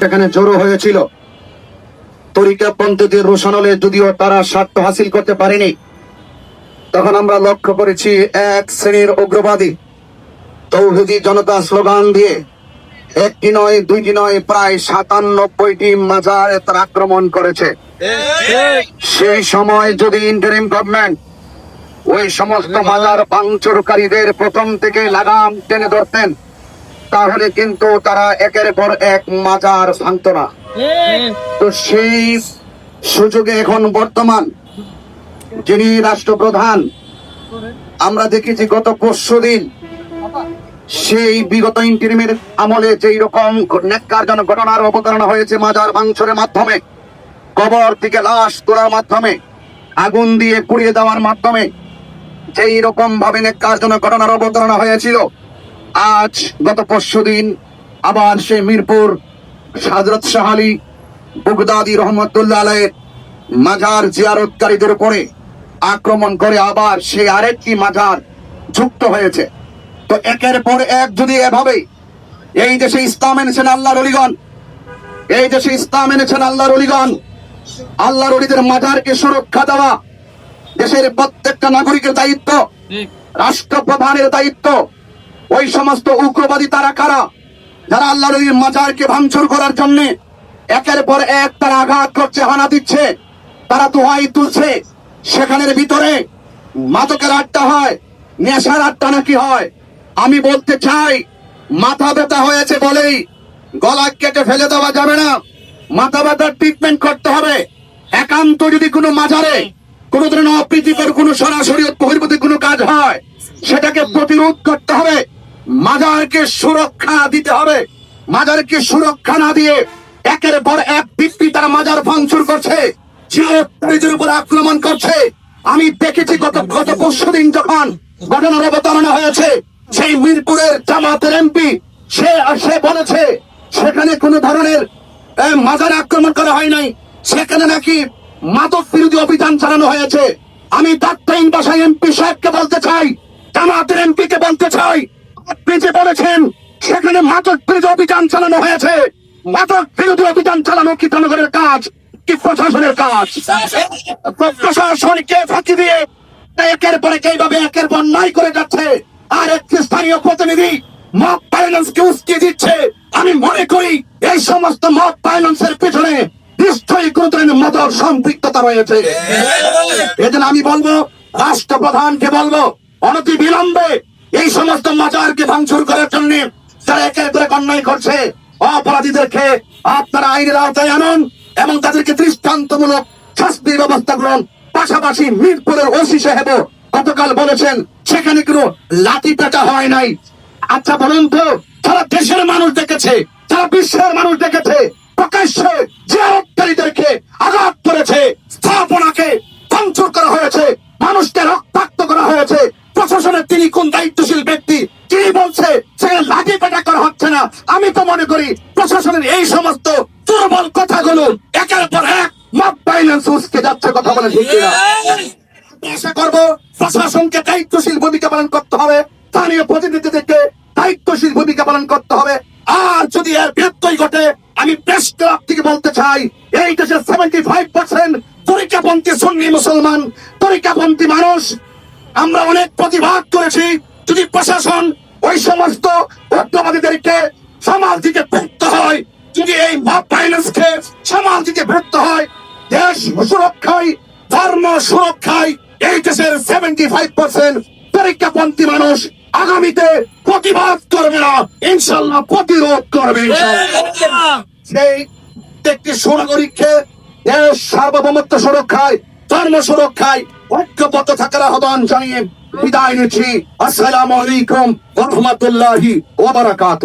সেখানে জড়ো হয়েছিল। তরিকাপন্থীদের রোশানলে যদিও তারা স্বার্থ হাসিল করতে পারেনি, তখন আমরা লক্ষ্য করেছি এক শ্রেণীর উগ্রবাদী তৌহিদি জনতা স্লোগান দিয়ে একটি নয় দুইটি নয় প্রায় 97টি মাজারে তারা আক্রমণ করেছে। সেই সময় যদি ইন্টারিম গভর্নমেন্ট ওই সমস্ত মাজার ভাঙচুরকারীদের প্রথম থেকে লাগাম টেনে ধরতেন, তাহলে কিন্তু তারা একের পর এক মাজার ভাঙত না। তো সেই সুযোগে এখন বর্তমান যিনি রাষ্ট্রপ্রধান, আমরা দেখেছি গত পরশুদিন সেই বিগত ইন্টারিমের আমলে যেই রকম ন্যাক্কারজনক ঘটনার অবতারণা হয়েছে, মাজার ভাঙচুরের মাধ্যমে, কবর থেকে লাশ তোলার মাধ্যমে, আগুন দিয়ে পুড়িয়ে দেওয়ার মাধ্যমে যেই রকম ভাবে ন্যাক্কারজনক ঘটনার অবতারণা হয়েছিল, আজ গত পরশুদিন আবার সেই মিরপুর হযরত শাহ আলী বাগদাদী রহমতুল্লাহ আলাইহির মাজার জিয়ারতকারীদের উপরে আক্রমণ করে আবার সেই আরেকটি মাজার যুক্ত হয়েছে। তো একের পর এক যদি এভাবে এই দেশে ইসলাম এনেছেন আল্লাহর ওলিগণ, এই দেশে ইসলাম এনেছেন আল্লাহর ওলিগণ, আল্লাহর ওলিদের মাজারকে সুরক্ষা দেওয়া দেশের প্রত্যেকটা নাগরিকের দায়িত্ব, রাষ্ট্রপ্রধানের দায়িত্ব। ওই সমস্ত উগ্রবাদী তারা কারা যারা আল্লাহর ওলির মাজারকে ভাঙচুর করার জন্য একের পর এক তারা আঘাত করছে, হানা দিচ্ছে, তারা দোহাই তুলছে। সেখানের ভিতরে মাদকের আড্ডা হয়, নেশার আড্ডা নাকি হয়? আমি বলতে চাই, মাথা ব্যথা হয়েছে বলেই গলা কেটে ফেলে দেওয়া যাবে না। মাথা ব্যথার ট্রিটমেন্ট করতে হবে। একান্ত যদি কোনো মাজারে কোন ধরনের অপ্রীতিকর কোনো সরাসরি বহির্ভূত কোনো কাজ হয়, সেটাকে প্রতিরোধ করতে হবে, মাজারকে সুরক্ষা দিতে হবে। মাজারকে সুরক্ষা না দিয়ে একের পর এক ব্যক্তি তারা মাজার ভাঙচুর করছে, জিয়ারতকারীদের উপর আক্রমণ করছে। আমি দেখেছি গত পরশুদিন যখন ঘটনার অবতারণা হয়েছে, সেই মিরপুরের জামাতের এমপি সে বলেছে সেখানে কোন ধরনের মাজার আক্রমণ করা হয় নাই, সেখানে নাকি মাদক বিরোধী অভিযান চালানো হয়েছে। আমি তৎকালীন ভাষায় এমপি সাহেবকে বলতে চাই, জামাতের এমপি কে বলতে চাই, আপনি যে বলেছেন সেখানে মাদক বিরোধী অভিযান চালানো হয়েছে, মাদক বিরোধী অভিযান চালানো কি জনগণের কাজ, কি প্রশাসনের কাজ? প্রশাসনকে ফাঁকি দিয়ে একের পর এক এইভাবে একের পর নাই করে যাচ্ছে। আর একটি স্থানীয় প্রতিনিধি মব ভায়োলেন্সকে উস্কে দিচ্ছে। আমি মনে করি এই সমস্ত মব ভায়োলেন্সের পিছনে নিশ্চয়ই কোন ধরনের মদর সম্পৃক্ততা রয়েছে। এজন্য আমি বলবো, রাষ্ট্রপ্রধানকে বলবো, অনতি বিলম্বে এই সমস্ত মাজারকে ভাঙচুর করার জন্য যারা একের পর এক অন্যায় করছে, অপরাধীদেরকে আপনারা আইনের আওতায় আনুন এবং তাদেরকে দৃষ্টান্তমূলক শাস্তির ব্যবস্থা করুন। পাশাপাশি মিরপুরের ওসি সাহেব গতকাল বলেছেন সেখানে কোনো লাঠি পেটা হয় নাই। আচ্ছা বলুন তো, সারা দেশের মানুষ দেখেছে, সারা বিশ্বের মানুষ দেখেছে, প্রকাশ্যে জিয়ারতকারীদেরকে আঘাত করেছে, স্থাপনাকে ভাঙচুর করা হয়েছে, মানুষকে রক্তাক্ত করা হয়েছে। প্রশাসনের তিনি কোন দায়িত্বশীল ব্যক্তি, তিনি বলছে সেখানে লাঠি পেটা করা হচ্ছে না। আমি তো মনে করি প্রশাসনের এই সমস্ত দুর্বল কথাগুলো একের পর এক মব ভায়োলেন্স উস্কে যাচ্ছে। কথা বলে ঠিক কিনা? আশা করবো প্রশাসনকে দায়িত্বশীল ভূমিকা পালন করতে হবে, স্থানীয় প্রতিনিধিদেরকে দায়িত্বশীল ভূমিকা পালন করতে হবে। আর যদি এর ব্যত্যয় ঘটে, আমি প্রেস ক্লাব থেকে বলতে চাই, এই দেশের 75% তরিকাপন্থী সুন্নি মুসলমান, তরিকাপন্থী মানুষ। আমরা অনেক প্রতিবাদ করেছি। যদি প্রশাসন ওই সমস্ত উগ্রবাদীদেরকে সামাল দিতে ব্যর্থ হয়, যদি এই মব ভায়োলেন্সকে সামাল দিতে ব্যর্থ হয়, দেশ সুরক্ষায়, ধর্ম সুরক্ষায় এই দেশের 75% তরিকাপন্থী মানুষ আগামীতে প্রতিবাদ করবে না, ইনশাল্লাহ প্রতিরোধ করবে। সেই একটি সুনাগরিককে দেশ সার্বভৌমত্ব সুরক্ষায়, ধর্ম সুরক্ষায় ঐক্যবদ্ধ থাকার আহ্বান জানিয়ে বিদায় নিচ্ছি। আসসালামু আলাইকুম ওয়া রাহমাতুল্লাহি ওয়া বারাকাতুহু।